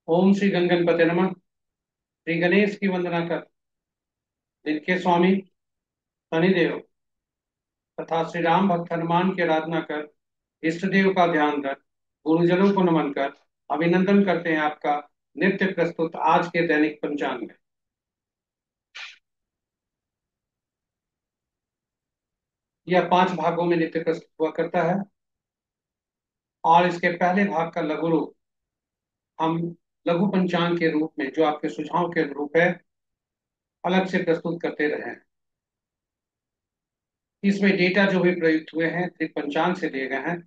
ओम श्री गणगणपते नमः। श्री गणेश की वंदना कर, जिनके स्वामी शनिदेव तथा श्री राम भक्त हनुमान की आराधना कर, इष्ट देव का ध्यान रख, गुरुजनों को नमन कर, अभिनंदन करते हैं आपका नित्य प्रस्तुत आज के दैनिक पंचांग में। यह 5 भागों में नित्य प्रस्तुत हुआ करता है और इसके पहले भाग का लघु रूप हम लघु पंचांग के रूप में, जो आपके सुझाव के अनुरूप है, अलग से प्रस्तुत करते रहे हैं। इसमें डेटा जो भी प्रयुक्त हुए हैं पंचांग से लिए गए हैं,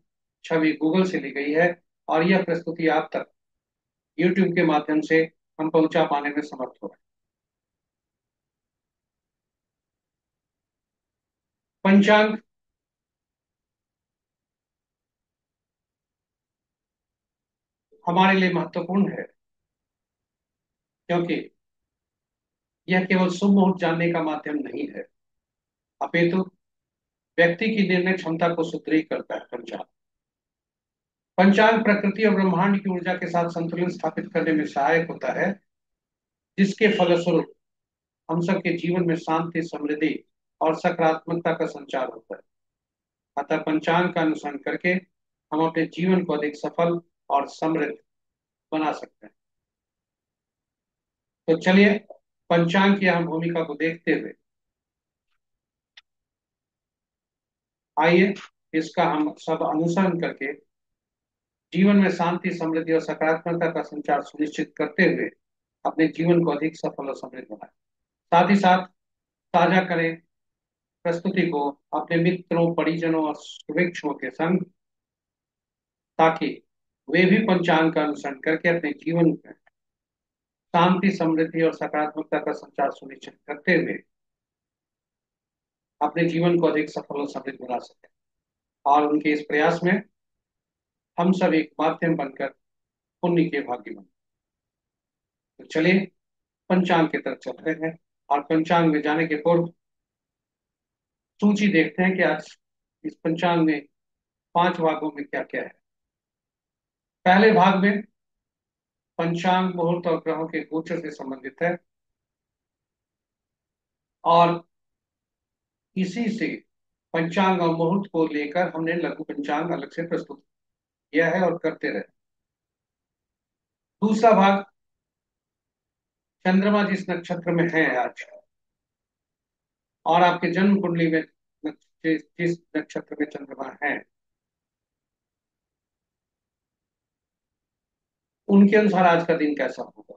छवि गूगल से ली गई है और यह प्रस्तुति आप तक यूट्यूब के माध्यम से हम पहुंचा पाने में समर्थ हो रहे हैं। पंचांग हमारे लिए महत्वपूर्ण है क्योंकि यह केवल शुभ मुहूर्त जानने का माध्यम नहीं है, अपितु व्यक्ति की निर्णय क्षमता को सुदृढ़ करता है। पंचांग पंचांग प्रकृति और ब्रह्मांड की ऊर्जा के साथ संतुलन स्थापित करने में सहायक होता है, जिसके फलस्वरूप हम सबके जीवन में शांति, समृद्धि और सकारात्मकता का संचार होता है। अतः पंचांग का अनुसरण करके हम अपने जीवन को अधिक सफल और समृद्ध बना सकते हैं। तो चलिए पंचांग की अहम भूमिका को देखते हुए आइए इसका हम सब अनुसरण करके जीवन में शांति, समृद्धि और सकारात्मकता का संचार सुनिश्चित करते हुए अपने जीवन को अधिक सफल और समृद्ध बनाएं। साथ ही साथ साझा करें प्रस्तुति को अपने मित्रों, परिजनों और शुभेच्छुओं के संग, ताकि वे भी पंचांग का अनुसरण करके अपने जीवन में शांति, समृद्धि और सकारात्मकता का संचार सुनिश्चित करते हुए अपने जीवन को अधिक सफल और समृद्ध बना सकें। और उनके इस प्रयास में हम सब एक माध्यम बनकर पुण्य के भागी बने। तो चलिए पंचांग की तरफ चलते हैं और पंचांग में जाने के पूर्व सूची देखते हैं कि आज इस पंचांग में 5 भागों में क्या क्या है। पहले भाग में पंचांग मुहूर्त और ग्रहों के गोचर से संबंधित है और इसी से पंचांग और मुहूर्त को लेकर हमने लघु पंचांग अलग से प्रस्तुत किया है और करते रहे। दूसरा भाग चंद्रमा जिस नक्षत्र में है आज और आपके जन्म कुंडली में जिस नक्षत्र में चंद्रमा है, उनके अनुसार आज का दिन कैसा होगा,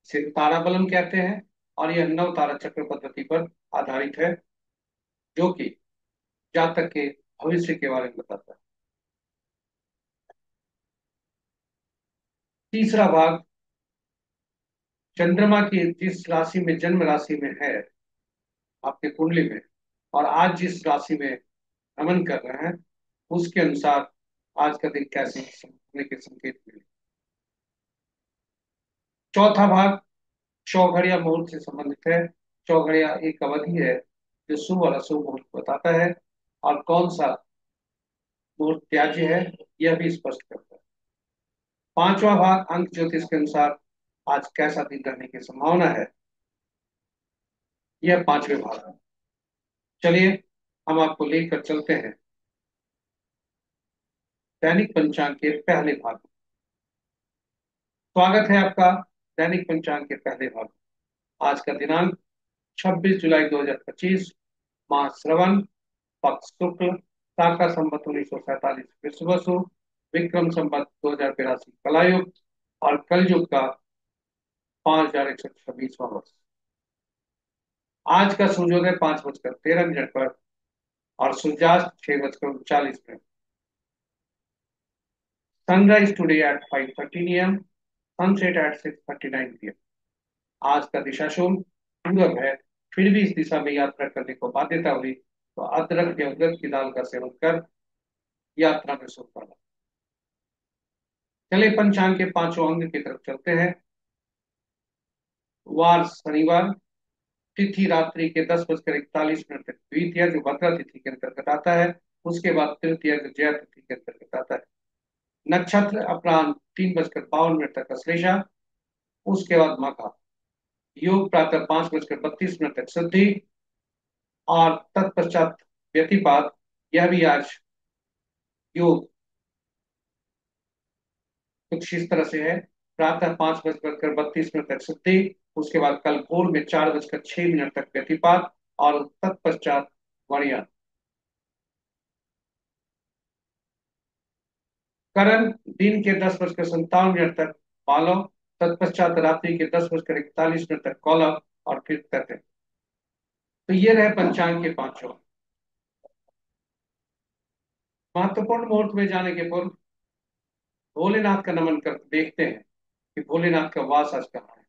इसे ताराबलम कहते हैं और यह नव तारा चक्र पद्धति पर आधारित है, जो कि जातक के भविष्य के बारे में बताता है। तीसरा भाग चंद्रमा की जिस राशि में जन्म राशि में है आपके कुंडली में और आज जिस राशि में भ्रमण कर रहे हैं, उसके अनुसार आज का दिन कैसे होने के संकेत मिले। चौथा भाग चौघड़िया मुहूर्त से संबंधित है। चौघड़िया एक अवधि है जो शुभ और अशुभ मुहूर्त बताता है और कौन सा मुहूर्त त्याज्य है यह भी स्पष्ट करता है। पांचवा भाग अंक ज्योतिष के अनुसार आज कैसा दिन रहने की संभावना है, यह पांचवे भाग है। चलिए हम आपको लेकर चलते हैं दैनिक पंचांग के पहले भाग में। स्वागत है आपका दैनिक पंचांग के पहले भाग में। आज का दिनांक 26 जुलाई 2025, माह श्रवण, पक्ष शुक्ल, शाका संवत 1947 विश्ववसु, विक्रम संवत 2082 कलायुग और कलयुग का 5126वां वर्ष। आज का सूर्योदय 5:13 पर और सूर्यास्त 6:39। Sunrise today at 5:13 AM, sunset at 6:39 PM। आज का दिशा शूल पूरब है, फिर भी इस दिशा में यात्रा करने को बाध्यता हुई तो अदरक या उड़द की दाल का सेवन कर यात्रा में सुख पाना। चलिए पंचांग के पांचों अंग की तरफ चलते हैं। वार शनिवार, तिथि रात्रि के 10:41 तक द्वितीय जो भद्रा तिथि के अंतर्गत आता है, उसके बाद तृतीय जो जया तिथि के अंतर्गत आता है। नक्षत्र अपराह्न 3:52 तक अश्लेषा, उसके बाद मघा। योग प्रातः 5:32 तक सिद्धि, और तत्पश्चात व्यतिपात। यह भी आज योग कुछ इस तरह से है। प्रातः 5:32 तक सिद्धि, उसके बाद कल भोर में 4:06 तक व्यतिपात, और तत्पश्चात वणिया। करण दिन के 10:57 तक मालव, तत्पश्चात रात्रि के 10:41 तक कौलव, और फिर तक। तो ये रहे पंचांग के पांचों। महत्वपूर्ण मुहूर्त में जाने के पूर्व भोलेनाथ का नमन कर देखते हैं कि भोलेनाथ का वास आज कहाँ है।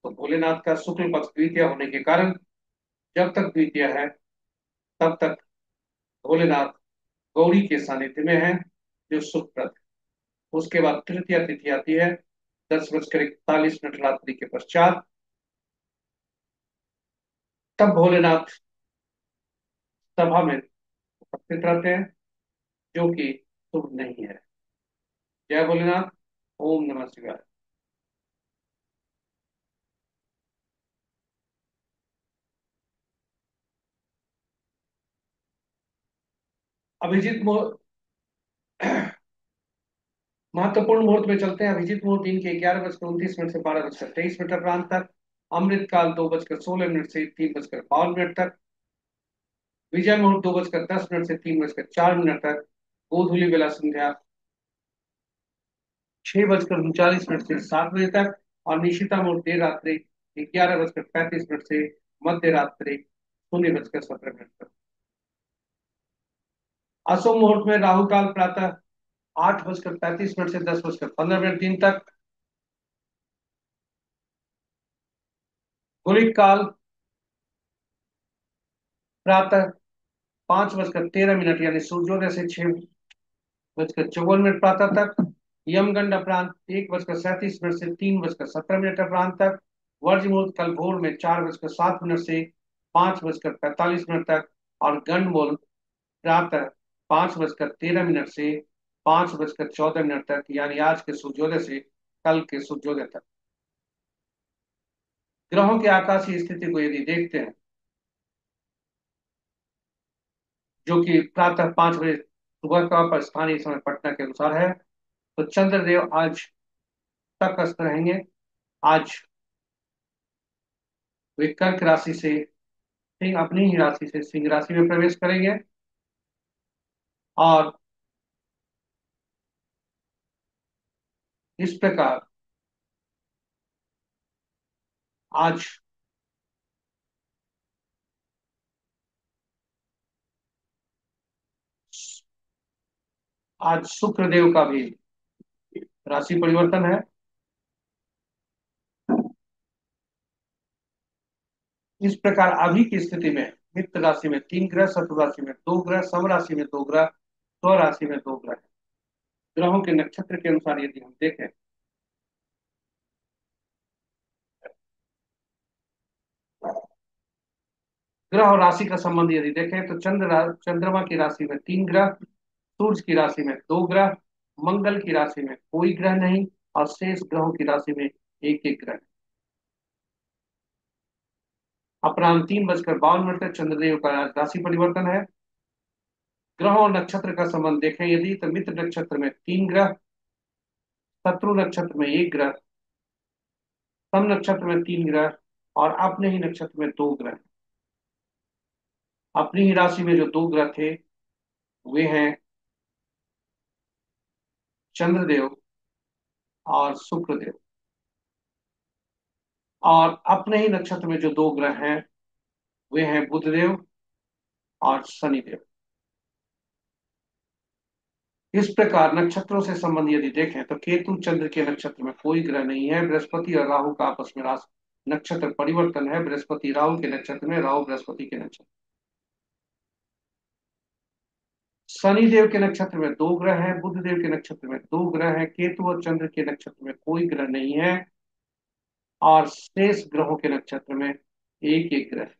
तो भोलेनाथ का शुक्ल पक्ष द्वितीय होने के कारण जब तक द्वितीय है तब तक भोलेनाथ गौरी के सानिध्य में है, जो सुखप्रद है। उसके बाद तृतीय तिथि आती है 10:41 रात्रि के पश्चात। तब भोलेनाथ सभा में उपस्थित रहते हैं, जो कि शुभ नहीं है। जय भोलेनाथ। ओम नमः शिवाय। अभिजीत मुहूर्त, महत्वपूर्ण मुहूर्त में चलते हैं। अभिजीत मुहूर्त दिन के 11:29 से 12:23 प्रांत तक। अमृत काल 2:16 से 3:52 तक। विजय मुहूर्त 2:10 से 3:04 तक। गोधूली बेला संध्या 6:39 से 7 बजे तक। और निशिता मुहूर्त देर रात्रि 11:35 से मध्य रात्रि 0:17 तक। अशुभ मुहूर्त में राहु काल प्रातः 8:35 से 10:15 दिन तक। गुलिक काल प्रातः 5:13 यानी सूर्योदय से 6:54 प्रातः तक। यमगंड अपरांत 1:37 से 3:17 अपरांत तक। वर्ज मुहूर्त कल भोर में 4:07 से 5:45 तक। और गंड मुहूर्त प्रातः 5:13 से 5:14 तक, यानी आज के सूर्योदय से कल के सूर्योदय तक। ग्रहों की आकाशीय स्थिति को यदि देखते हैं, जो कि प्रातः 5 बजे सुबह का पर स्थानीय समय पटना के अनुसार है, तो चंद्रदेव आज तक अस्त रहेंगे। आज वे कर्क राशि से सिंह, अपनी ही राशि से सिंह राशि में प्रवेश करेंगे। और इस प्रकार आज आज शुक्रदेव का भी राशि परिवर्तन है। इस प्रकार अभी की स्थिति में मित्र राशि में 3 ग्रह, शत्रु राशि में 2 ग्रह, सम राशि में 2 ग्रह, स्व राशि में 2 ग्रह। ग्रहों के नक्षत्र के अनुसार यदि हम देखें, ग्रह और राशि का संबंध यदि देखें, तो चंद्रमा की राशि में 3 ग्रह, सूर्य की राशि में 2 ग्रह, मंगल की राशि में कोई ग्रह नहीं, और शेष ग्रहों की राशि में एक एक ग्रह। अपराह्न 3:52 तक चंद्रदेव का आज राशि परिवर्तन है। ग्रहों और नक्षत्र का संबंध देखें यदि, तो मित्र नक्षत्र में 3 ग्रह, शत्रु नक्षत्र में 1 ग्रह, सम नक्षत्र में 3 ग्रह, और अपने ही नक्षत्र में 2 ग्रह। अपनी ही राशि में जो 2 ग्रह थे वे हैं चंद्रदेव और शुक्रदेव। और अपने ही नक्षत्र में जो 2 ग्रह हैं वे हैं बुधदेव और शनिदेव। इस प्रकार नक्षत्रों से संबंध यदि देखें, तो केतु चंद्र के नक्षत्र में कोई ग्रह नहीं है। बृहस्पति और राहु का आपस में नक्षत्र परिवर्तन है। बृहस्पति राहु के नक्षत्र में, राहु बृहस्पति के नक्षत्र। शनिदेव के नक्षत्र में 2 ग्रह हैं, बुध देव के नक्षत्र में 2 ग्रह हैं, केतु और चंद्र के नक्षत्र में कोई ग्रह नहीं है, और शेष ग्रहों के नक्षत्र में एक एक ग्रह।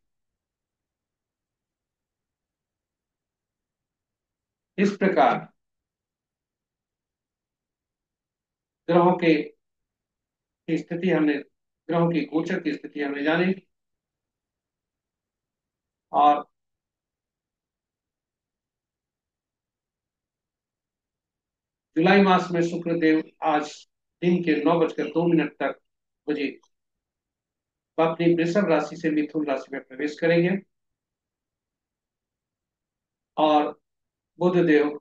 इस प्रकार ग्रहों के की स्थिति हमने ग्रहों की गोचर की स्थिति हमने जानी। और जुलाई मास में शुक्रदेव आज दिन के 9 बजकर 2 मिनट तक बजे अपनी वृषभ राशि से मिथुन राशि में प्रवेश करेंगे। और बुध देव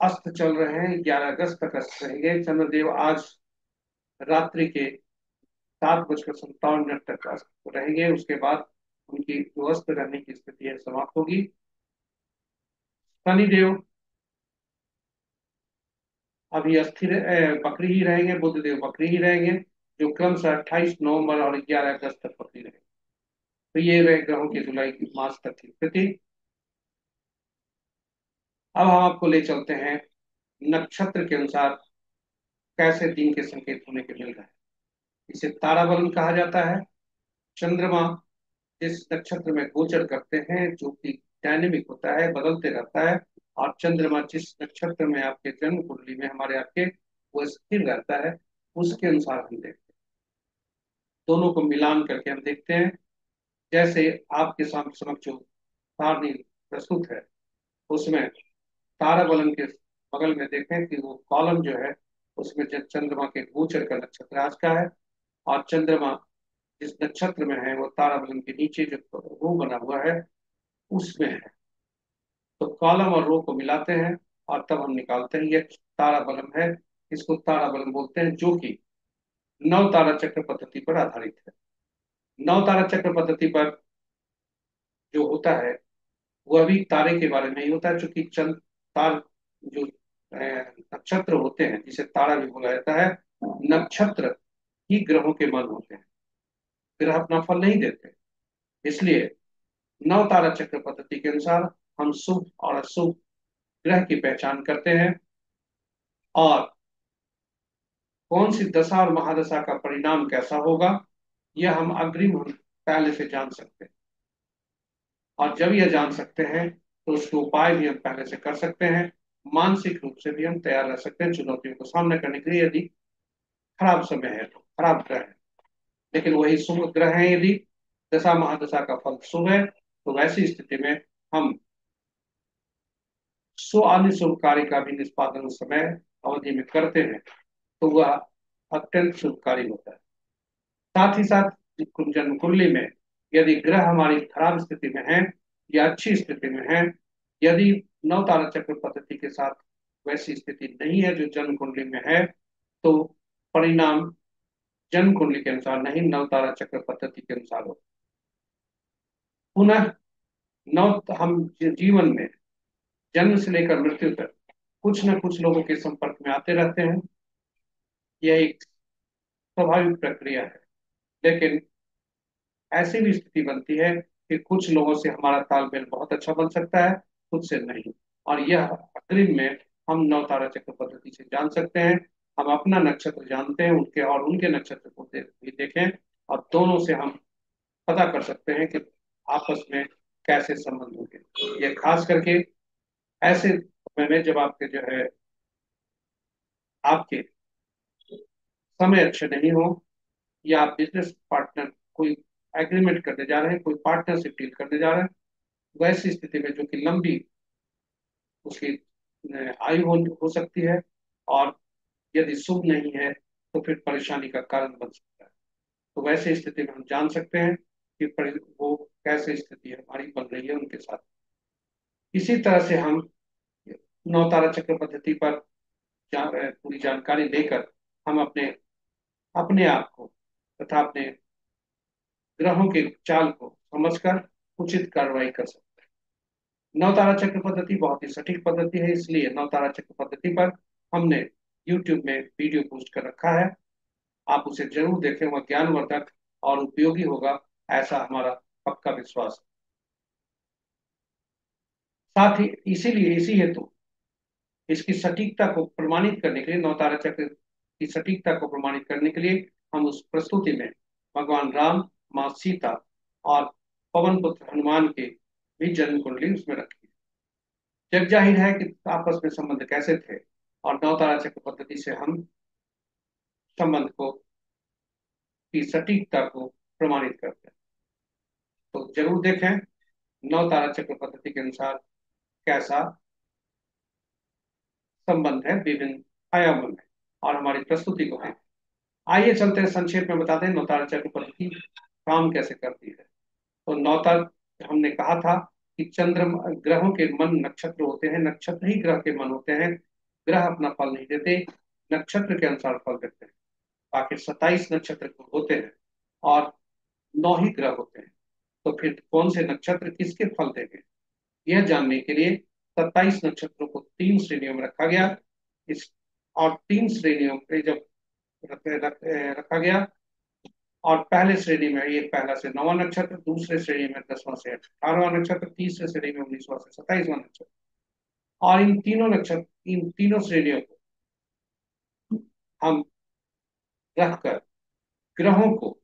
अस्त चल रहे हैं, 11 अगस्त तक अस्त रहेंगे। चंद्रदेव आज रात्रि के 7 बजकर 57 मिनट तक अस्त रहेंगे, उसके बाद उनकी जो अस्त रहने की स्थिति है समाप्त होगी। शनिदेव अभी अस्थिर बकरी ही रहेंगे, बुध देव बकरी ही रहेंगे, जो क्रमशः 28 नवंबर और 11 अगस्त तक बकरी रहेंगे। तो ये रहे ग्रहों के जुलाई की मास तक की स्थिति। अब हम आपको ले चलते हैं नक्षत्र के अनुसार कैसे दिन के संकेत होने के मिल रहे हैं। इसे ताराबलन कहा जाता है। चंद्रमा जिस नक्षत्र में गोचर करते हैं, जो कि डायनेमिक होता है, बदलते रहता है, और चंद्रमा जिस नक्षत्र में आपके जन्म कुंडली में हमारे आपके वो स्थिर रहता है, उसके अनुसार हम देखते हैं। दोनों को मिलान करके हम देखते हैं। जैसे आपके सामने समक्ष जो सारणी प्रस्तुत है, उसमें ताराबलन के बगल में देखें कि वो कॉलम जो है उसमें चंद्रमा के गोचर का नक्षत्र आज का है, और चंद्रमा जिस नक्षत्र में है वो ताराबलन के नीचे जो रो बना हुआ है उसमें है। तो कॉलम और रो को मिलाते हैं और तब हम निकालते हैं, ये ताराबलम है। इसको ताराबलम बोलते हैं, जो कि नव तारा चक्र पद्धति पर आधारित है। नव तारा चक्र पद्धति पर जो होता है वह भी तारे के बारे में ही होता है, चूंकि चंद तार जो नक्षत्र होते हैं जिसे तारा भी बोला जाता है, नक्षत्र ही ग्रहों के मन होते हैं, ग्रह अपना फल नहीं देते। इसलिए नव तारा चक्र पद्धति के अनुसार हम शुभ और अशुभ ग्रह की पहचान करते हैं, और कौन सी दशा और महादशा का परिणाम कैसा होगा यह हम अग्रिम हम पहले से जान सकते हैं। और जब यह जान सकते हैं तो उसके उपाय भी हम पहले से कर सकते हैं। मानसिक रूप से भी हम तैयार रह सकते हैं चुनौतियों को सामना करने के लिए, यदि खराब समय है तो, खराब ग्रह है। लेकिन वही शुभ ग्रह है, यदि दशा महादशा का फल शुभ है, तो वैसी स्थिति में हम सो अन्य शुभ कार्य का भी निष्पादन उस समय अवधि में करते हैं, तो वह अत्यंत शुभकारी होता है। साथ ही साथ जन्म कुंडली में यदि ग्रह हमारी खराब स्थिति में है या अच्छी स्थिति में है, यदि नव तारा चक्र पद्धति के साथ वैसी स्थिति नहीं है जो जन्म कुंडली में है, तो परिणाम जन्म कुंडली के अनुसार नहीं, नव तारा चक्र पद्धति के अनुसार हो। पुनः हम जीवन में जन्म से लेकर मृत्यु तक कुछ न कुछ लोगों के संपर्क में आते रहते हैं। यह एक स्वाभाविक प्रक्रिया है। लेकिन ऐसी भी स्थिति बनती है कि कुछ लोगों से हमारा तालमेल बहुत अच्छा बन सकता है, कुछ से नहीं। और यह अग्रिम में हम नवतारा चक्र पद्धति से जान सकते हैं। हम अपना नक्षत्र जानते हैं, उनके और उनके नक्षत्र को भी देखें, और दोनों से हम पता कर सकते हैं कि आपस में कैसे संबंध होंगे। ये खास करके ऐसे समय में जब आपके जो है आपके समय अच्छे नहीं हो, या आप बिजनेस पार्टनर कोई एग्रीमेंट करने जा रहे हैं, कोई पार्टनरशिप डील करने जा रहे हैं, वैसी स्थिति में जो कि लंबी उसकी आयु हो सकती है, और यदि शुभ नहीं है तो फिर परेशानी का कारण बन सकता है। तो वैसे स्थिति में हम जान सकते हैं कि वो कैसे स्थिति हमारी बन रही है उनके साथ। इसी तरह से हम नवतारा चक्र पद्धति पर पूरी जानकारी लेकर हम अपने अपने आप को तथा अपने ग्रहों के चाल को समझकर उचित कार्रवाई कर सकते हैं। नवतारा चक्र पद्धति बहुत ही सटीक पद्धति है, इसलिए नवतारा चक्र पद्धति पर हमने YouTube में वीडियो पोस्ट कर रखा है। आप उसे जरूर देखें, वह ज्ञानवर्धक और उपयोगी होगा, ऐसा हमारा पक्का विश्वास है। साथ ही इसीलिए इसी हेतु इसकी सटीकता को प्रमाणित करने के लिए, नवतारा चक्र की सटीकता को प्रमाणित करने के लिए हम उस प्रस्तुति में भगवान राम, माँ सीता और पवन पुत्र हनुमान के भी जन्म कुंडली उसमें रखी है। जग जाहिर है कि आपस में संबंध कैसे थे, और नौ तारा चक्र पद्धति से हम संबंध को की सटीकता को प्रमाणित करते हैं। तो जरूर देखें नौ तारा चक्र पद्धति के अनुसार कैसा संबंध है विभिन्न आयामों में, और हमारी प्रस्तुति को है। आइए चलते हैं, संक्षेप में बताते हैं नौतारा चक्र पद्धति काम कैसे करती है। तो नौतार, हमने कहा था कि चंद्रमा ग्रहों के मन नक्षत्र होते हैं, नक्षत्र ही ग्रह के मन होते हैं। ग्रह अपना फल नहीं देते, नक्षत्र के अनुसार फल देते हैं। बाकी 27 नक्षत्र होते हैं और 9 ही ग्रह होते हैं। तो फिर कौन से नक्षत्र किसके फल देंगे, यह जानने के लिए 27 नक्षत्रों को 3 श्रेणियों में रखा गया। इस और 3 श्रेणियों पे जब रखा गया, और पहले श्रेणी में ये पहला से 9वां नक्षत्र, दूसरे श्रेणी में 10वां से 18वां नक्षत्र, तीसरे श्रेणी में 19वां से 27वां नक्षत्र। और इन तीनों श्रेणियों को हम रखकर ग्रहों को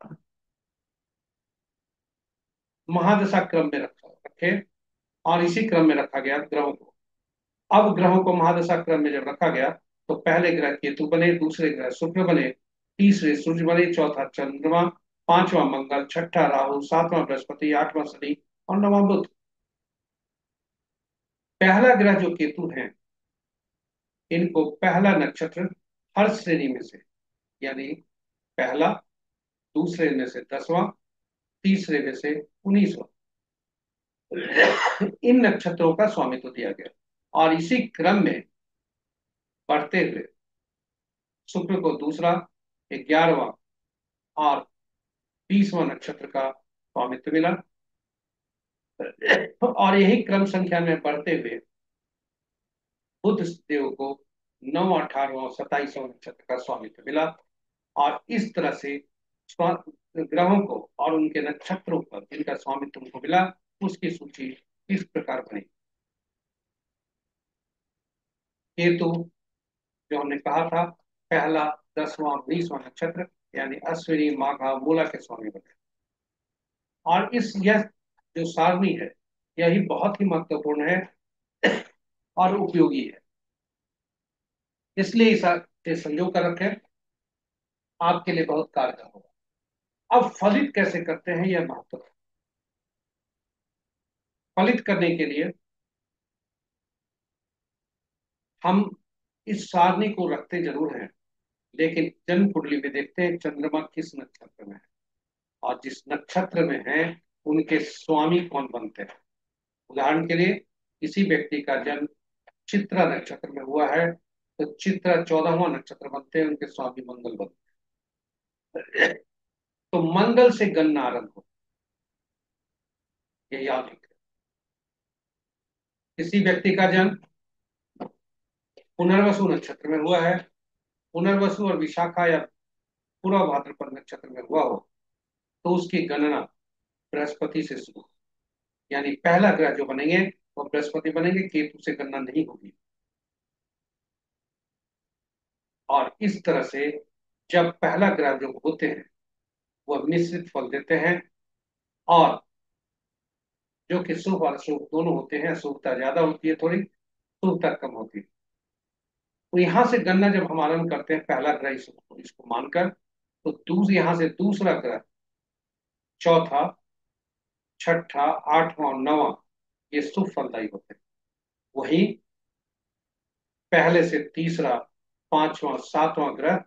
महादशा क्रम में रखे, और इसी क्रम में रखा गया ग्रहों को। अब ग्रहों को महादशा क्रम में जब रखा गया, तो पहले ग्रह केतु बने, दूसरे ग्रह शुक्र बने, तीसरे सूर्य बने, चौथा चंद्रमा, पांचवा मंगल, छठा राहु, सातवां बृहस्पति, आठवां शनि और नवां बुध। पहला ग्रह जो केतु है, इनको पहला नक्षत्र हर श्रेणी में से, यानी पहला, दूसरे में से 10वां, तीसरे में से 19वां, इन नक्षत्रों का स्वामित्व दिया गया। और इसी क्रम में बढ़ते हुए शुक्र को दूसरा, 11वां और 20वां नक्षत्र का स्वामित्व मिला। और यही क्रम संख्या में बढ़ते हुए बुध देव को 9, 18वां और 27वां नक्षत्र का स्वामित्व मिला। और इस तरह से ग्रहों को और उनके नक्षत्रों पर जिनका स्वामित्व उनको मिला, उसकी सूची इस प्रकार बनी। केतु, जो हमने कहा था, पहला, 10वां और 19वां नक्षत्र, यानी अश्विनी, माघा, मूला के स्वामी बने। और यह जो सारणी है, यही बहुत ही महत्वपूर्ण है और उपयोगी है, इसलिए इसे संजो कर रखें, आपके लिए बहुत कारगर होगा। अब फलित कैसे करते हैं, यह महत्व है। फलित करने के लिए हम इस सारणी को रखते जरूर हैं, लेकिन जन्म कुंडली में देखते हैं चंद्रमा किस नक्षत्र में है, और जिस नक्षत्र में है उनके स्वामी कौन बनते हैं। उदाहरण के लिए, किसी व्यक्ति का जन्म चित्रा नक्षत्र में हुआ है, तो चित्रा 14वां नक्षत्र बनते हैं, उनके स्वामी मंगल बनते हैं। तो मंगल से गणना आरंभ हो, ये याद रखें। किसी व्यक्ति का जन्म पुनर्वसु नक्षत्र में हुआ है, पुनर्वसु और विशाखा या पूर्व भाद्रपद नक्षत्र में हुआ हो, तो उसकी गणना बृहस्पति से शुरू, यानी पहला ग्रह जो बनेंगे वो बृहस्पति बनेंगे, केतु से गणना नहीं होगी। और इस तरह से जब पहला ग्रह जो होते हैं वह मिश्रित फल देते हैं, और जो कि शुभ और अशुभ दोनों होते हैं, शुभता ज्यादा होती है थोड़ी, शुभता कम होती है। तो यहां से गणना जब हम आरंभ करते हैं पहला ग्रह इसको मानकर, तो यहां से दूसरा ग्रह, चौथा, छठा, आठवां और नवां, ये शुभ फलदायी होते हैं। वही पहले से तीसरा, पांचवा, सातवां ग्रह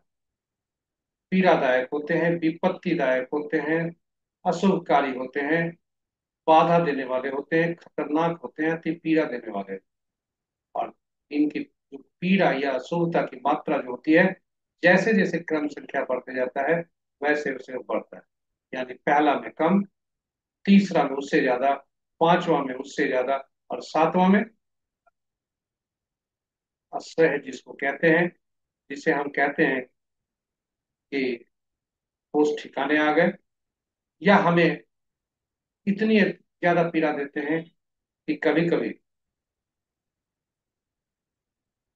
पीड़ादायक होते हैं, विपत्तिदायक होते हैं, अशुभकारी होते हैं, बाधा देने वाले होते हैं, खतरनाक होते हैं, अति पीड़ा देने वाले। और इनकी जो पीड़ा या अशुभता की मात्रा जो होती है, जैसे जैसे क्रम संख्या बढ़ते जाता है, वैसे वैसे वो बढ़ता है। यानी पहला में कम, तीसरा में उससे ज्यादा, पांचवा में उससे ज्यादा, और सातवां में असह्य जिसको कहते हैं, जिसे हम कहते हैं कि होश ठिकाने आ गए, या हमें इतनी ज्यादा पीड़ा देते हैं कि कभी कभी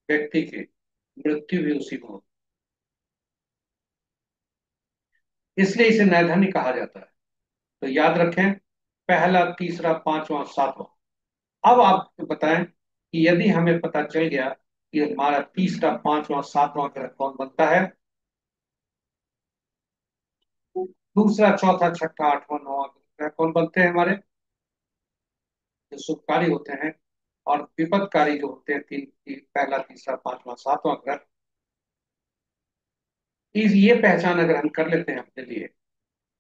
व्यक्ति की मृत्यु भी उसी में होती है। इसलिए इसे नैधन्य कहा जाता है। तो याद रखें, पहला, तीसरा, पांचवा, सातवां। अब आप बताएं कि यदि हमें पता चल गया कि हमारा तीसरा, पांचवा, सातवां ग्रह कौन बनता है, दूसरा, चौथा, छठा, आठवां, नौवां ग्रह कौन बनते हैं हमारे, जो शुभकारी होते हैं, और विपदकारी जो होते हैं पहला, तीसरा, पांचवा, सातवां ग्रह, इस ये पहचान अगर हम कर लेते हैं अपने लिए,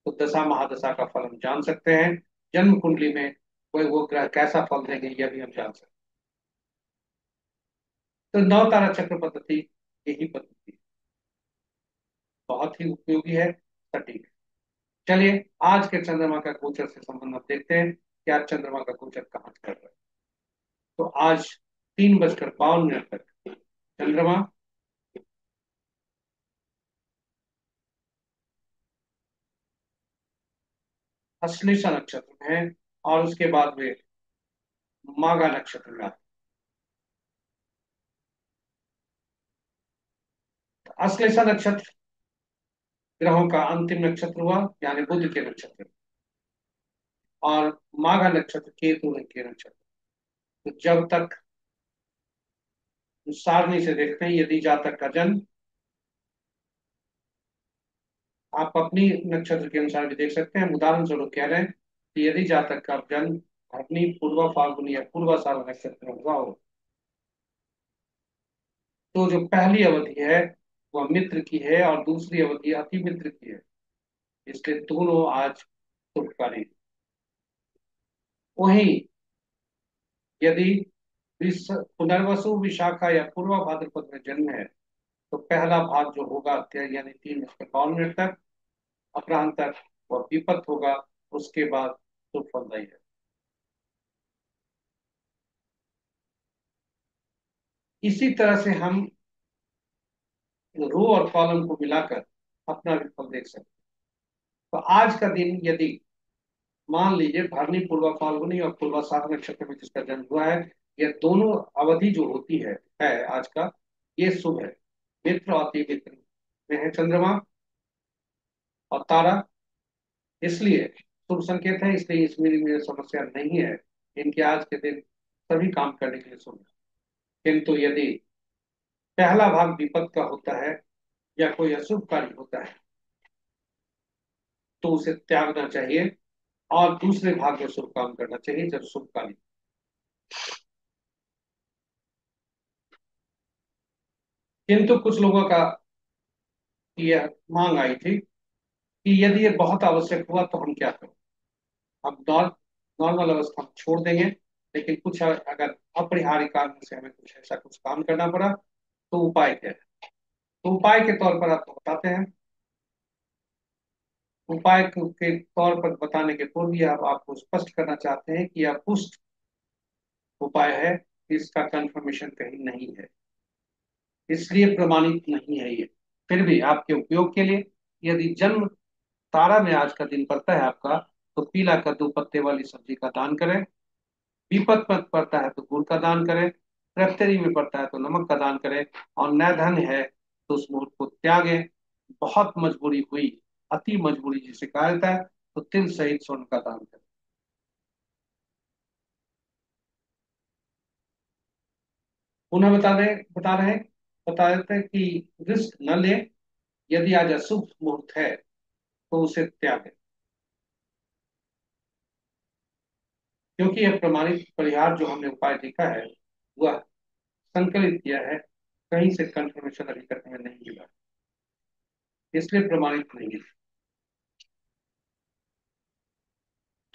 तो दशा महादशा का फल हम जान सकते हैं। जन्म कुंडली में वो ग्रह कैसा फल देंगे यह भी हम जान सकते हैं। तो नौ तारा चक्र पद्धति, यही पद्धति बहुत ही उपयोगी है, सटीक है। चलिए, आज के चंद्रमा का गोचर से संबंध हम देखते हैं कि आज चंद्रमा का गोचर कहाँ कर रहा है। तो आज 3:52 तक चंद्रमा अश्लेषा नक्षत्र में है, और उसके बाद वे माघा नक्षत्र में आते हैं। अश्लेषा नक्षत्र ग्रहों का अंतिम नक्षत्र हुआ, यानी बुध के नक्षत्र, और माघा नक्षत्र केतु के नक्षत्र। तो जब तक सारणी से देखते हैं, यदि जातक का जन्म, आप अपनी नक्षत्र के अनुसार भी देख सकते हैं, उदाहरण स्वरूप कह रहे हैं कि यदि जातक का जन्म अपनी पूर्वा फाल्गुनी या पूर्वाषाढ़ नक्षत्र में हुआ हो, तो जो पहली अवधि है वह मित्र की है, और दूसरी अवधि अति मित्र की है, इसलिए दोनों आज शुभकारी। वहीं यदि पुनर्वसु, विशाखा या पूर्वा भाद्रपद में जन्म है, तो पहला भाग जो होगा यानी 3:52 तक, अपराह्न तक, वह विपत होगा, उसके बाद शुभ फलदायी है। इसी तरह से हम रो और कॉलम को मिलाकर अपना विफल देख सकते हैं। तो आज का दिन, यदि मान लीजिए भरनी, पूर्वा फाल्गुनी और पूर्वाषाढ़ नक्षत्र में जिसका जन्म हुआ है, यह दोनों अवधि जो होती है आज का, ये शुभ है। मित्र और अति मित्र में है चंद्रमा और तारा, इसलिए शुभ संकेत है, इसलिए इसमें मेरी समस्या नहीं है। इनके आज के दिन सभी काम करने के लिए शुभ है। किंतु यदि पहला भाग विपद का होता है या कोई अशुभ कार्य होता है, तो उसे त्यागना चाहिए, और दूसरे भाग में शुभ काम करना चाहिए जब शुभ कार्य। किंतु कुछ लोगों का यह मांग आई थी कि यदि ये बहुत आवश्यक हुआ तो हम क्या करें। अब नॉर्मल अवस्था हम छोड़ देंगे, लेकिन कुछ अगर अपरिहार्य कारण से हमें कुछ ऐसा कुछ काम करना पड़ा, तो उपाय क्या है। तो उपाय के तौर पर आपको बताते हैं। उपाय के तौर पर बताने के पूर्व ही आप आपको स्पष्ट करना चाहते हैं कि यह पुष्ट उपाय है, इसका कंफर्मेशन कहीं नहीं है, इसलिए प्रमाणित नहीं है ये। फिर भी आपके उपयोग के लिए, यदि जन्म तारा में आज का दिन पड़ता है आपका, तो पीला कद्दू पत्ते वाली सब्जी का दान करें। विपत में पड़ता है तो गुड़ का दान करें। प्रत्यरी में पड़ता है तो नमक का दान करें। और नैधन है तो उस मुहूर्त को त्यागें। बहुत मजबूरी हुई, अति मजबूरी जिसे कहा जाता है, तो तिल सहित स्वर्ण का दान करें। पुनः बता देते हैं कि रिस्क न ले। यदि आज अशुभ मुहूर्त है तो उसे त्यागें, क्योंकि यह प्रमाणित परिहार जो हमने उपाय देखा है, वह संकलित किया है, कहीं से कंफर्मेशन अभी तक हमें नहीं मिला, इसलिए प्रमाणित नहीं है।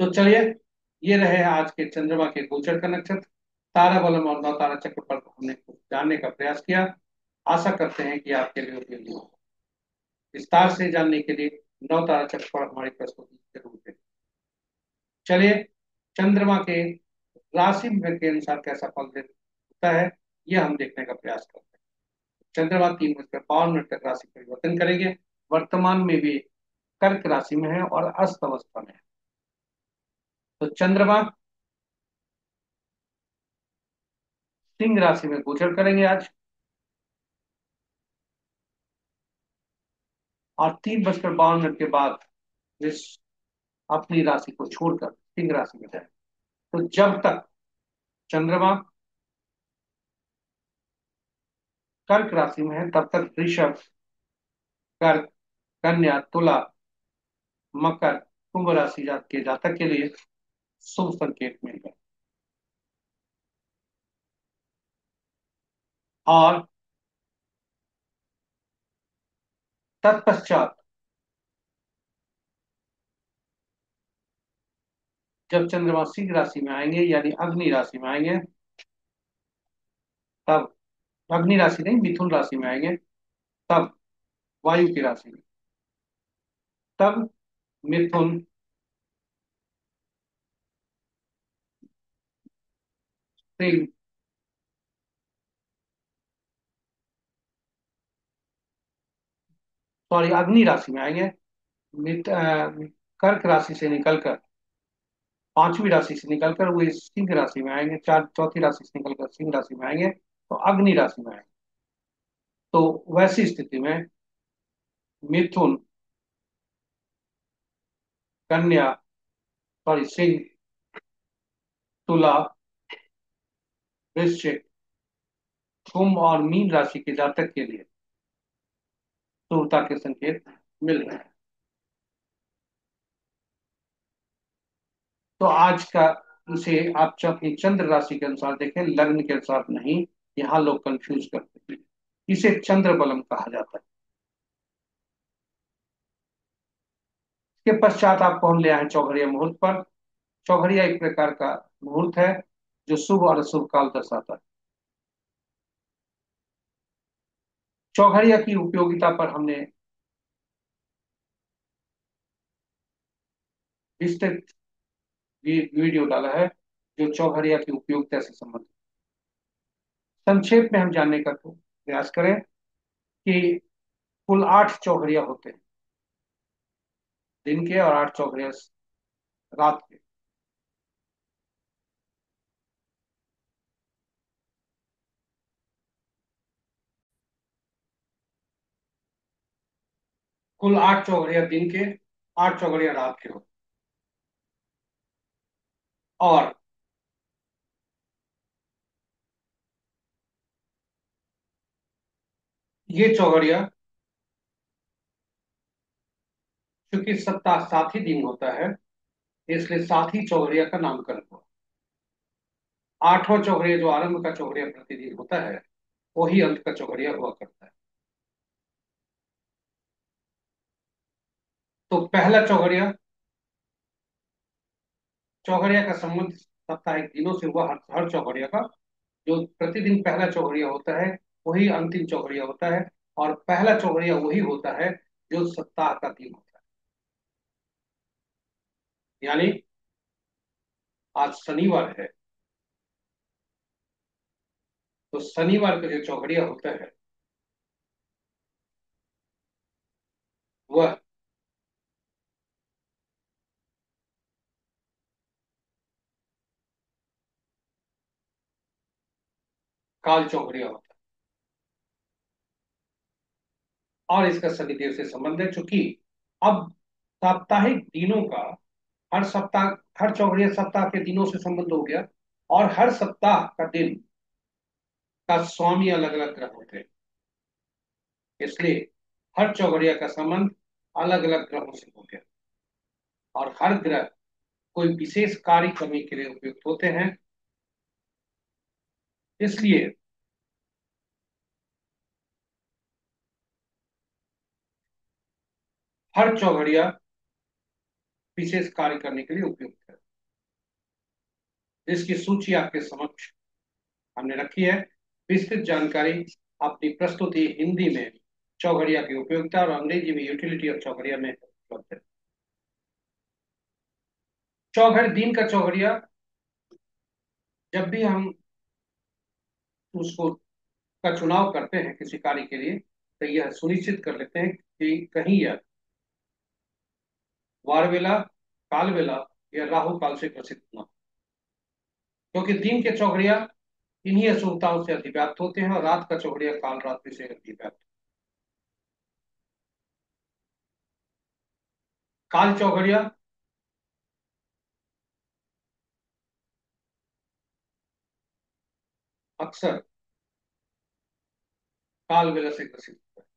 तो चलिए, ये रहे आज के चंद्रमा के गोचर का नक्षत्र, तारा बलम और नौ तारा चक्र पर हमने कुछ जानने का प्रयास किया। आशा करते हैं कि आपके लिए उपयोगी हो। विस्तार से जानने के लिए नौ तारा चक्र पर हमारी प्रस्तुति जरूर दें। चलिए, चंद्रमा के राशि के अनुसार कैसा फल देता है, यह हम देखने का प्रयास करते हैं। चंद्रमा 3:52 तक राशि परिवर्तन करेंगे। वर्तमान में भी कर्क राशि में है और अस्त अवस्था में है। तो चंद्रमा सिंह राशि में गोचर करेंगे आज, और 3:52 के बाद वे अपनी राशि को छोड़कर सिंह राशि में जाए। तो जब तक चंद्रमा कर्क राशि में है तब तक वृषभ, कर्क, कन्या, तुला, मकर, कुंभ राशि के जातक के लिए शुभ संकेत मिल रहे हैं। और तत्पश्चात जब चंद्रमा सिंह राशि में आएंगे यानी अग्नि राशि में आएंगे, तब, अग्नि राशि नहीं, मिथुन राशि में आएंगे, तब वायु की राशि में, तब मिथुन, सिंह, सॉरी अग्नि राशि में आएंगे, कर्क राशि से निकलकर, पांचवी राशि से निकलकर वो इस सिंह राशि में आएंगे, चौथी राशि से निकलकर सिंह राशि में आएंगे, तो अग्नि राशि में आएंगे। तो वैसी स्थिति में मिथुन, कन्या, सॉरी सिंह, तुला, वृश्चिक, कुंभ और मीन राशि के जातक के लिए शुभता के संकेत मिल रहे हैं। तो आज का, इसे आप अपनी चंद्र राशि के अनुसार देखें, लग्न के अनुसार नहीं। यहाँ लोग कंफ्यूज करते हैं, इसे चंद्र बलम कहा जाता है। इसके पश्चात आपको हम ले आए चौघड़िया मुहूर्त पर। चौघड़िया एक प्रकार का मुहूर्त है जो शुभ और अशुभ काल दर्शाता है। चौघड़िया की उपयोगिता पर हमने विस्तृत वीडियो डाला है जो चौघड़िया की उपयोगिता से संबंधित। संक्षेप में हम जानने का प्रयास करें कि कुल 8 चौघड़िया होते हैं, दिन के, और 8 चौघड़िया रात के। कुल 8 चौघड़िया दिन के, 8 चौघड़िया रात के होते हैं। और ये चौघड़िया, चूंकि सप्ताह सात ही दिन होता है, इसलिए सात ही चौघड़िया का नामकरण हुआ। आठवां चौघड़िया जो आरंभ का चौघड़िया प्रतिदिन होता है, वही अंत का चौघड़िया हुआ करता है। तो पहला चौघड़िया, चौघड़िया का संबंध साप्ताहिक दिनों से हुआ। हर चौघड़िया का जो प्रतिदिन पहला चौघड़िया होता है, वही अंतिम चौघड़िया होता है। और पहला चौघड़िया वही होता है जो सप्ताह का दिन होता है। यानी आज शनिवार है, तो शनिवार का जो चौघड़िया होता है वह काल चौघड़िया होता है। और इसका शनिदेव से संबंध है, चूंकि अब साप्ताहिक दिनों का, हर सप्ताह, हर चौघड़िया सप्ताह के दिनों से संबंध हो गया। और हर सप्ताह का दिन का स्वामी अलग अलग ग्रह होते हैं, इसलिए हर चौघड़िया का संबंध अलग अलग ग्रहों से हो गया। और हर ग्रह कोई विशेष कार्य करने के लिए उपयुक्त होते हैं, इसलिए हर चौघड़िया विशेष कार्य करने के लिए उपयुक्त है। इसकी सूची आपके समक्ष हमने रखी है। विस्तृत जानकारी अपनी प्रस्तुति हिंदी में चौघड़िया की उपयोगिता और अंग्रेजी में यूटिलिटी ऑफ चौघड़िया में उपलब्ध है। चौघड़ दिन का चौघड़िया, जब भी हम उसको का चुनाव करते हैं किसी कार्य के लिए, तो यह सुनिश्चित कर लेते हैं कि कहीं यह वारवेला, कालवेला या राहु काल से ग्रसित न हो। क्योंकि दिन के चौघड़िया इन्हीं अशुभताओं से अधिव्याप्त होते हैं और रात का चौघड़िया काल रात्रि से अधिव्याप्त। काल चौघड़िया अक्सर काल विलय से ग्रसित होता है।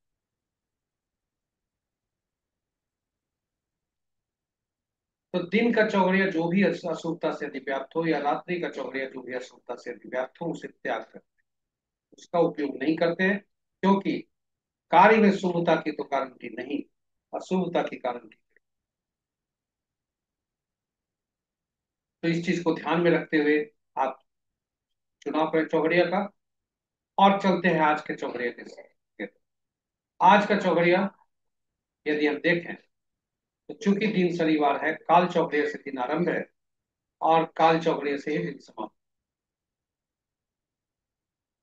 तो दिन का चौघड़िया जो भी अशुभता से अधिव्याप्त हो, या रात्रि का चौघड़िया जो भी अशुभता से अधिव्याप्त हो, उसे त्याग कर, उसका उपयोग नहीं करते हैं, क्योंकि कार्य में शुभता की तो गारंटी नहीं, अशुभता की गारंटी। तो इस चीज को ध्यान में रखते हुए आप चुनाव करें चौघड़िया का। और चलते हैं आज के चौघड़िया के साथ। आज का चौघड़िया यदि हम देखें, तो चूंकि दिन शनिवार है, काल चौघड़िया से दिन आरंभ है, और काल चौघड़िया से ही दिन समाप्त।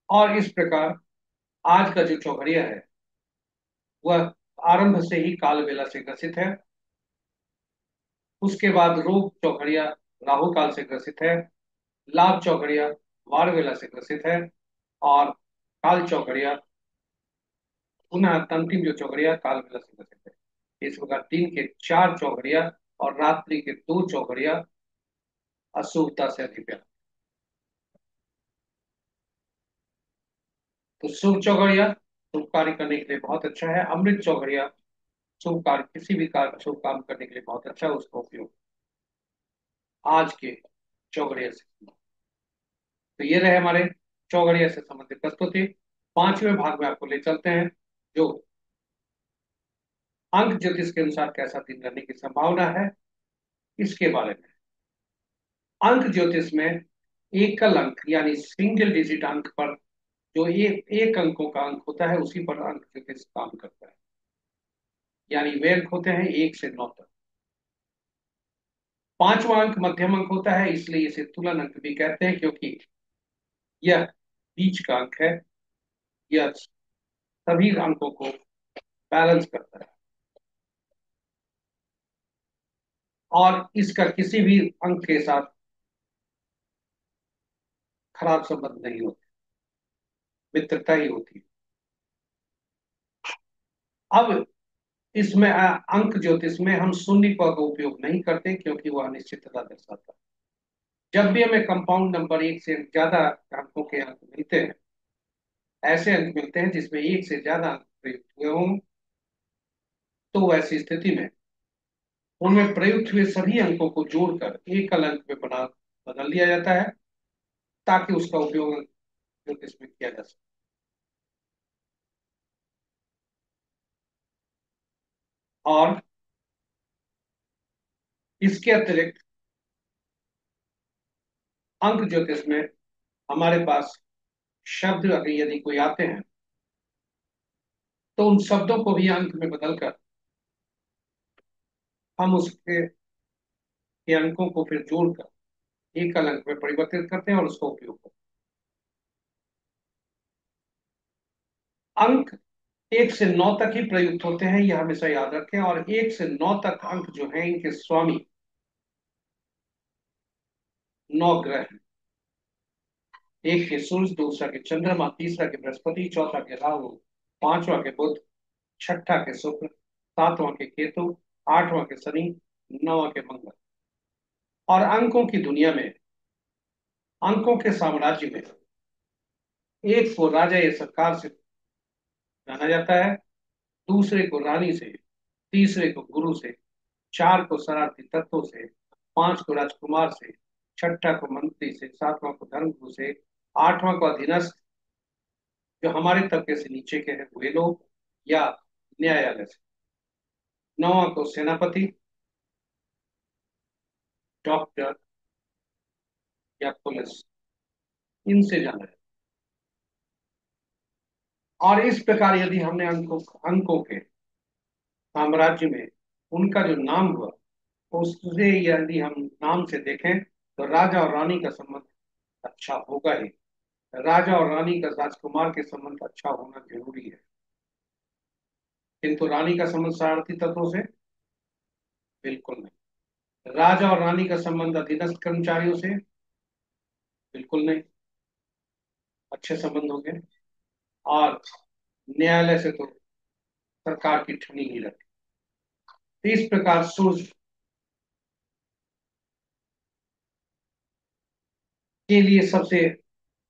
और इस प्रकार आज का जो चौघड़िया है वह आरंभ से ही काल बेला से ग्रसित है। उसके बाद रोग चौघड़िया राहु काल से ग्रसित है। लाभ चौघड़िया वार वेला से ग्रसित है। और काल चौघड़िया पुनः अंतिम जो चौघड़िया काल वेला से ग्रसित है। इस प्रकार दिन के 4 चौघड़िया और रात्रि के 2 चौघड़िया अशुभता से अधिव्याप्त। तो शुभ चौघड़िया शुभ कार्य करने के लिए बहुत अच्छा है। अमृत चौघड़िया शुभ कार्य, किसी भी कार्य शुभ काम करने के लिए बहुत अच्छा है, उसका उपयोग आज के चौघड़िया से। तो ये रहे हमारे चौघड़िया से संबंधित प्रस्तुति। 5वें भाग में आपको ले चलते हैं, जो अंक ज्योतिष के अनुसार कैसा दिन रहने की संभावना है, इसके बारे में। अंक ज्योतिष में एकल अंक यानी सिंगल डिजिट अंक पर, जो एक अंकों का अंक होता है उसी पर अंक ज्योतिष काम करता है। यानी वे अंक होते हैं 1 से 9 तक। 5वां अंक मध्यम अंक होता है, इसलिए इसे तुलन अंक भी कहते हैं, क्योंकि यह बीच का अंक है। यह सभी अंकों को बैलेंस करता है, और इसका किसी भी अंक के साथ खराब संबंध नहीं होता, मित्रता ही होती है। अब इसमें अंक ज्योतिष में हम शून्य का उपयोग नहीं करते, क्योंकि वह अनिश्चितता दर्शाता है। जब भी हमें कंपाउंड नंबर 1 से ज्यादा अंकों के अंक मिलते हैं, ऐसे अंक मिलते हैं जिसमें 1 से ज्यादा अंक प्रयुक्त हुए हों, तो वैसी स्थिति में उनमें प्रयुक्त हुए सभी अंकों को जोड़कर एकल अंक में बना बदल दिया जाता है, ताकि उसका उपयोग ज्योतिष में किया जा सके। और इसके अतिरिक्त अंक ज्योतिष में हमारे पास शब्द अगर यदि कोई आते हैं, तो उन शब्दों को भी अंक में बदलकर हम उसके के अंकों को फिर जोड़कर एकल अंक में परिवर्तित करते हैं और उसका उपयोग करते हैं। अंक 1 से 9 तक ही प्रयुक्त होते हैं, यह हमेशा याद रखें। और 1 से 9 तक अंक जो हैं, इनके स्वामी 9 ग्रह हैं। एक के सूर्य, दूसरा के चंद्रमा, तीसरा के बृहस्पति, चौथा के राहु, पांचवा के बुध, छठा के शुक्र, सातवां के केतु, आठवां के शनि, नौवां के मंगल। और अंकों की दुनिया में, अंकों के साम्राज्य में, एक को राजा या सरकार से जाना जाता है, दूसरे को रानी से, तीसरे को गुरु से, 4 को शरारती तत्वों से, 5 को राजकुमार से, छठा को मंत्री से, सातवां को धर्मगुरु से, आठवां को अधीनस्थ जो हमारे तबके से नीचे के हैं वे लोग, या न्यायालय से, नौवां को सेनापति, डॉक्टर या पुलिस, इनसे जाना है। और इस प्रकार यदि हमने अंकों के साम्राज्य में उनका जो नाम हुआ, उससे यदि हम नाम से देखें, तो राजा और रानी का संबंध अच्छा होगा ही। राजा और रानी का राजकुमार के संबंध अच्छा होना जरूरी है, किंतु रानी का संबंध शरारती तत्वों से बिल्कुल नहीं। राजा और रानी का संबंध अधीनस्थ कर्मचारियों से बिल्कुल नहीं, अच्छे संबंध होंगे। और न्यायालय से तो सरकार की ठनी ही रखी। तो इस प्रकार सूर्य के लिए सबसे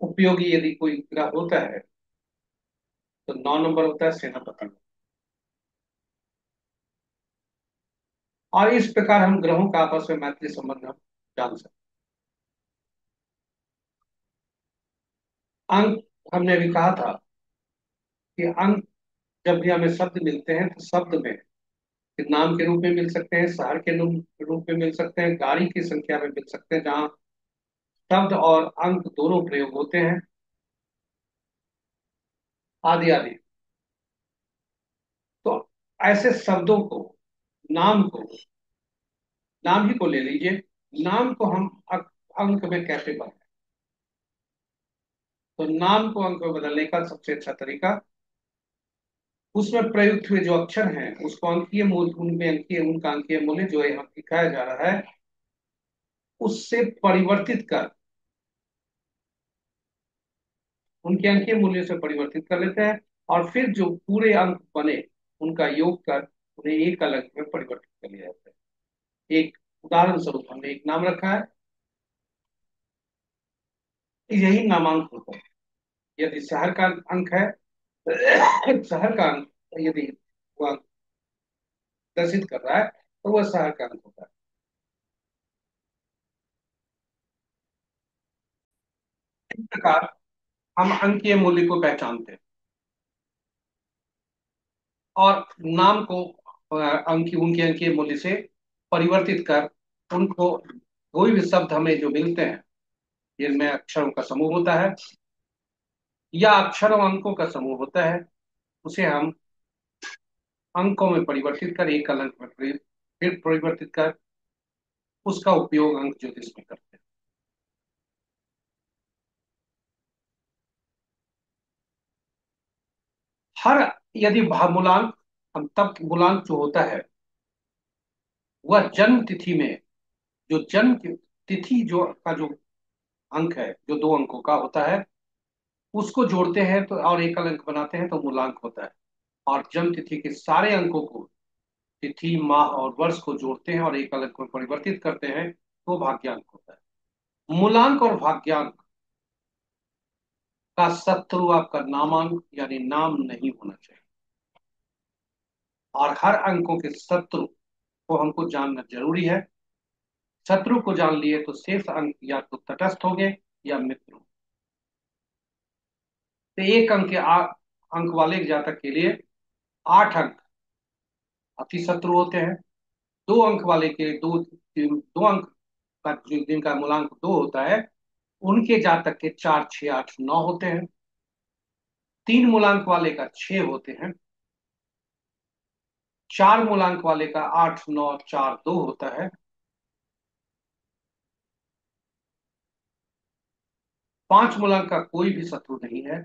उपयोगी यदि कोई ग्रह होता है, तो 9 नंबर होता है सेनापति। और इस प्रकार हम ग्रहों का आपस में मैत्री संबंध हम जान सकते हैं। अंक, हमने अभी कहा था कि अंक जब भी हमें शब्द मिलते हैं तो शब्द में कि नाम के रूप में मिल सकते हैं, शहर के रूप में मिल सकते हैं, गाड़ी की संख्या में मिल सकते हैं, जहाँ शब्द और अंक दोनों प्रयोग होते हैं, आदि आदि। तो ऐसे शब्दों को, नाम को, नाम ही को ले लीजिए, नाम को हम अंक में कैसे बदलें? तो नाम को अंक में बदलने का सबसे अच्छा तरीका, उसमें प्रयुक्त हुए जो अक्षर हैं उसको अंकीय मूल्य, उनमें अंकीय, उनका अंकीय मूल्य जो यहाँ दिखाया जा रहा है उससे परिवर्तित कर, उनके अंकीय मूल्य से परिवर्तित कर लेते हैं, और फिर जो पूरे अंक बने उनका योग कर उन्हें एक अलग में परिवर्तित कर लिया जाता है। एक उदाहरण स्वरूप हमने एक नाम रखा है, यही नामांक होता है। यदि शहर का अंक है, शहर का अंक यदि वह प्रदर्शित कर रहा है तो वह शहर का अंक होता है। इस प्रकार हम अंकीय मूल्य को पहचानते हैं और नाम को अंकी, उनके अंकीय मूल्य से परिवर्तित कर उनको, कोई भी शब्द हमें जो मिलते हैं जिनमें अक्षरों का समूह होता है या अक्षरों अंकों का समूह होता है, उसे हम अंकों में परिवर्तित कर, एक अंक में फिर परिवर्तित कर उसका उपयोग अंक ज्योतिष में करते हैं। हर, यदि मूलांक, हम तब मूलांक जो होता है वह जन्म तिथि में, जो जन्म तिथि जो का जो अंक है, जो 2 अंकों का होता है, उसको जोड़ते हैं तो और एक अंक बनाते हैं तो मूलांक होता है। और जन्म तिथि के सारे अंकों को, तिथि माह और वर्ष को जोड़ते हैं और एक अंक में परिवर्तित करते हैं तो भाग्यांक होता है। मूलांक और भाग्यांक का शत्रु आपका नामांक यानी नाम नहीं होना चाहिए, और हर अंकों के शत्रु को हमको जानना जरूरी है। शत्रु को जान लिए तो शेष अंक या तो तटस्थ होंगे या मित्र होंगे। तो एक अंक के अंक वाले जातक के लिए 8 अंक अति शत्रु होते हैं। 2 अंक वाले के दो अंक का जिनका मूलांक 2 होता है उनके जातक के 4, 6, 8, 9 होते हैं। 3 मूलांक वाले का 6 होते हैं। 4 मूलांक वाले का 8, 9, 4, 2 होता है। 5 मूलांक का कोई भी शत्रु नहीं है।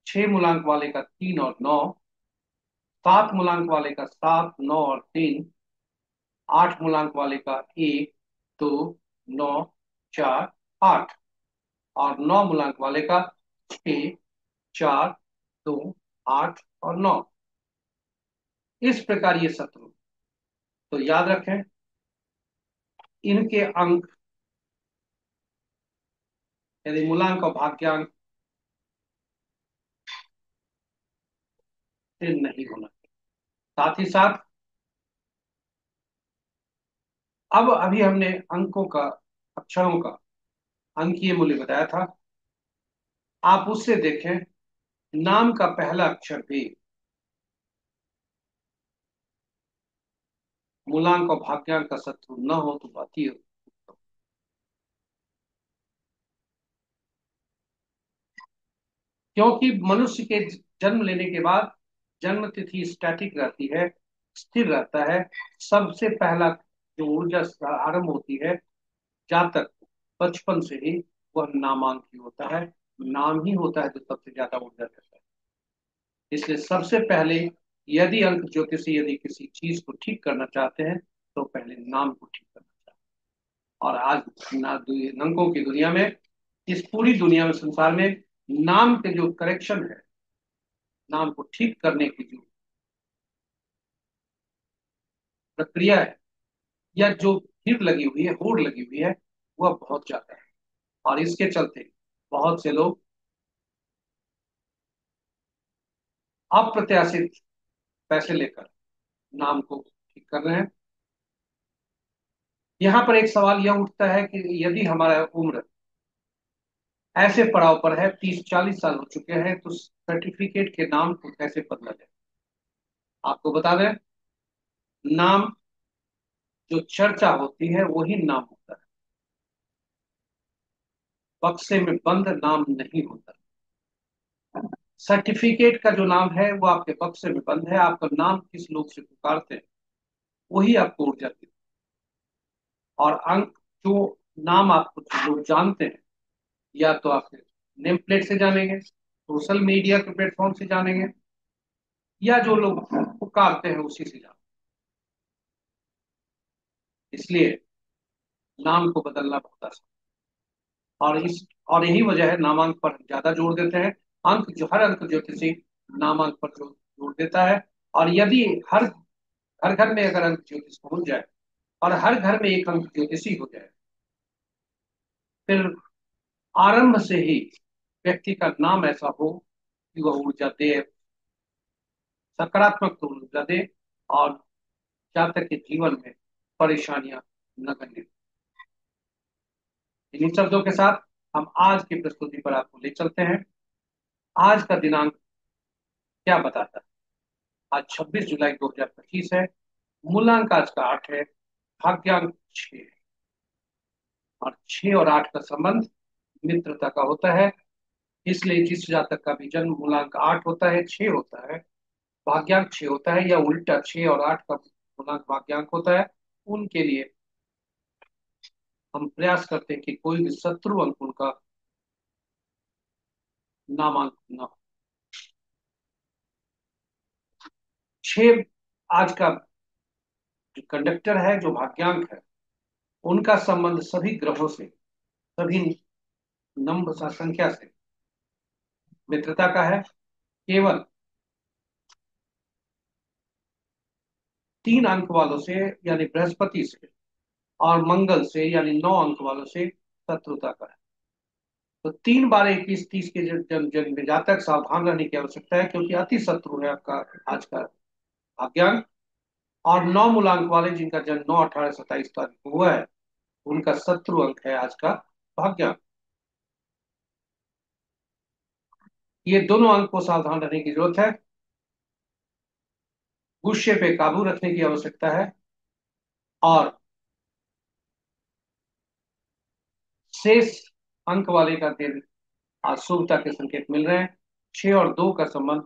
6 मूलांक वाले का 3 और 9। 7 मूलांक वाले का 7, 9 और 3। 8 मूलांक वाले का 1, 2, 9, 4, 8। और 9 मूलांक वाले का 6, 4, 2, 8 और 9। इस प्रकार ये शत्रु, तो याद रखें इनके अंक, यदि मूलांक और भाग्यांक से नहीं होना। साथ ही साथ अब अभी हमने अंकों का, अक्षरों का अंकीय मूल्य बताया था। आप उससे देखें, नाम का पहला अक्षर भी मूलांक और भाग्यांक का शत्रु न हो तो बात ही, क्योंकि मनुष्य के जन्म लेने के बाद जन्म तिथि स्टैटिक रहती है, स्थिर रहता है। सबसे पहला जो ऊर्जा आरंभ होती है जातक, बचपन से ही वह नामांक ही होता है। नाम ही होता है जो सबसे ज्यादा ऊर्जा देता है। इसलिए सबसे पहले यदि अंक ज्योतिषी यदि किसी चीज को ठीक करना चाहते हैं तो पहले नाम को ठीक करना चाहते हैं। और आज अंकों की दुनिया में, इस पूरी दुनिया में, संसार में नाम के जो करेक्शन है, नाम को ठीक करने की जो प्रक्रिया है या जो भीड़ लगी हुई है, होड़ लगी हुई है, वह बहुत ज्यादा है। और इसके चलते बहुत से लोग अप्रत्याशित पैसे लेकर नाम को ठीक कर रहे हैं। यहाँ पर एक सवाल यह उठता है कि यदि हमारा उम्र ऐसे पड़ाव पर है, 30-40 साल हो चुके हैं, तो सर्टिफिकेट के नाम को कैसे बदला जाए। आपको बता दें, नाम जो चर्चा होती है वही नाम होता है, बक्से में बंद नाम नहीं होता। सर्टिफिकेट का जो नाम है वो आपके बक्से में बंद है, आपका नाम किस लोग से पुकारते हैं वही आपको उड़ जाती है। और अंक, जो नाम आपको जो लोग जानते हैं, या तो आपके नेम प्लेट से जानेंगे, सोशल मीडिया के प्लेटफॉर्म से जानेंगे, या जो लोग पुकारते हैं उसी से जानेंगे। इसलिए नाम को बदलना बहुत आसान। और यही वजह है नामांक पर ज्यादा जोर देते हैं। अंक जो हर अंक ज्योतिषी नामांक पर जोर देता है। और यदि हर हर घर में अगर अंक ज्योतिष पहुंच जाए और हर घर में एक अंक ज्योतिषी हो जाए, फिर आरंभ से ही व्यक्ति का नाम ऐसा हो कि वह ऊर्जा दे, सकारात्मक तो ऊर्जा दे, और जातक के जीवन में परेशानियां न करने। इन्हीं शब्दों के साथ हम आज की प्रस्तुति पर आपको ले चलते हैं। आज का दिनांक क्या बताता है? आज 26 जुलाई 2025 है। मूलांक आज का 8 है, भाग्यांक 6 है। और 6 और 8 का संबंध मित्रता का होता है। इसलिए जिस जातक का भी जन्म मूलांक 8 होता है, 6 होता है, भाग्यांक 6 होता है, या उल्टा 6 और 8 का पूर्णांक भाग्यांक होता है, उनके लिए हम प्रयास करते हैं कि कोई भी शत्रु अंक उनका नामांक न हो। 6 आज का जो कंडक्टर है, जो भाग्यांक है, उनका संबंध सभी ग्रहों से, सभी नंबर संख्या से मित्रता का है। केवल 3 अंक वालों से यानी बृहस्पति से, और मंगल से यानी 9 अंक वालों से शत्रुता का है। तो 3 12 21 30 के जन्म जातक सावधान रहने की आवश्यकता है, क्योंकि अति शत्रु है आपका आज का भाग्यांक। और 9 मूलांक वाले जिनका जन्म 9 18 27 तारीख को हुआ है, उनका शत्रु अंक है आज का भाग्यांक। ये दोनों अंक को सावधान रहने की जरूरत है। गुस्से पे काबू रखने की आवश्यकता है। और शेष अंक वाले का दिन आज शुभता के संकेत मिल रहे हैं। 6 और 2 का संबंध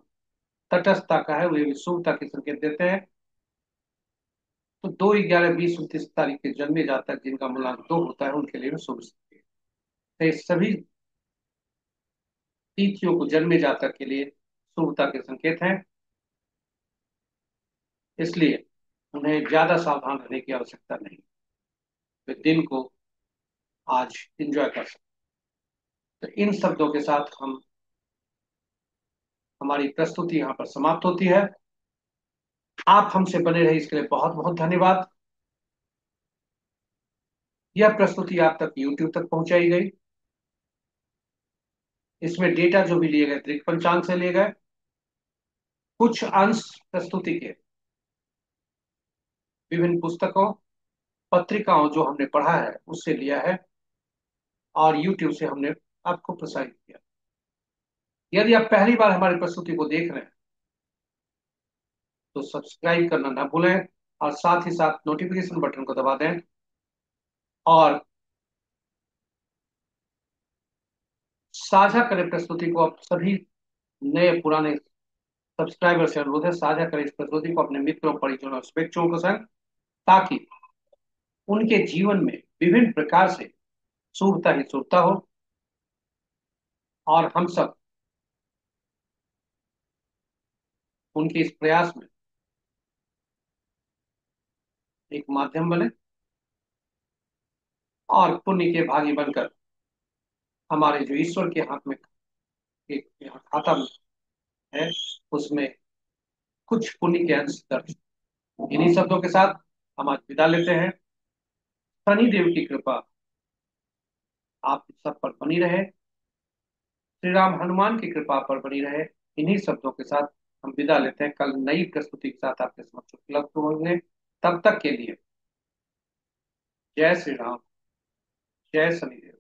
तटस्थता का है, वे भी शुभता के संकेत देते हैं। तो 2 11 20 29 तारीख के जन्मे जातक जिनका मूलांक 2 होता है, उनके लिए भी शुभ संकेत। तो ये सभी तिथियों को जन्मे जातक के लिए शुभता के संकेत हैं। इसलिए उन्हें ज्यादा सावधान रहने की आवश्यकता नहीं। वे दिन को आज एंजॉय कर सकते। तो इन शब्दों के साथ हम हमारी प्रस्तुति यहाँ पर समाप्त होती है। आप हमसे बने रहे इसके लिए बहुत बहुत धन्यवाद। यह प्रस्तुति आप तक YouTube तक पहुंचाई गई। इसमें डेटा जो भी लिए गए त्रिक पंचांग से लिए गए, कुछ अंश प्रस्तुति के विभिन्न पुस्तकों पत्रिकाओं जो हमने पढ़ा है उससे लिया है, और YouTube से हमने आपको प्रसारित किया। यदि आप पहली बार हमारी प्रस्तुति को देख रहे हैं तो सब्सक्राइब करना ना भूलें, और साथ ही साथ नोटिफिकेशन बटन को दबा दें। और साझा करें प्रस्तुति को। आप सभी नए पुराने सब्सक्राइबर से अनुरोध है, साझा करें इस प्रस्तुति को अपने मित्रों, परिजनों और शुभेच्छुओं के संग, ताकि उनके जीवन में विभिन्न प्रकार से शुभता ही शुभता हो, और हम सब उनके इस प्रयास में एक माध्यम बने, और पुण्य के भागी बनकर हमारे जो ईश्वर के हाथ में एक यहाँ खाता है, उसमें कुछ पुण्य के अंश दर्ज। इन्हीं शब्दों के साथ हम आज विदा लेते हैं। शनि देव की कृपा आप सब पर बनी रहे, श्री राम हनुमान की कृपा पर बनी रहे। इन्हीं शब्दों के साथ हम विदा लेते हैं, कल नई प्रस्तुति के साथ आपके समक्ष उपलब्ध होंगे। तब तक के लिए जय श्री राम, जय शनिदेव।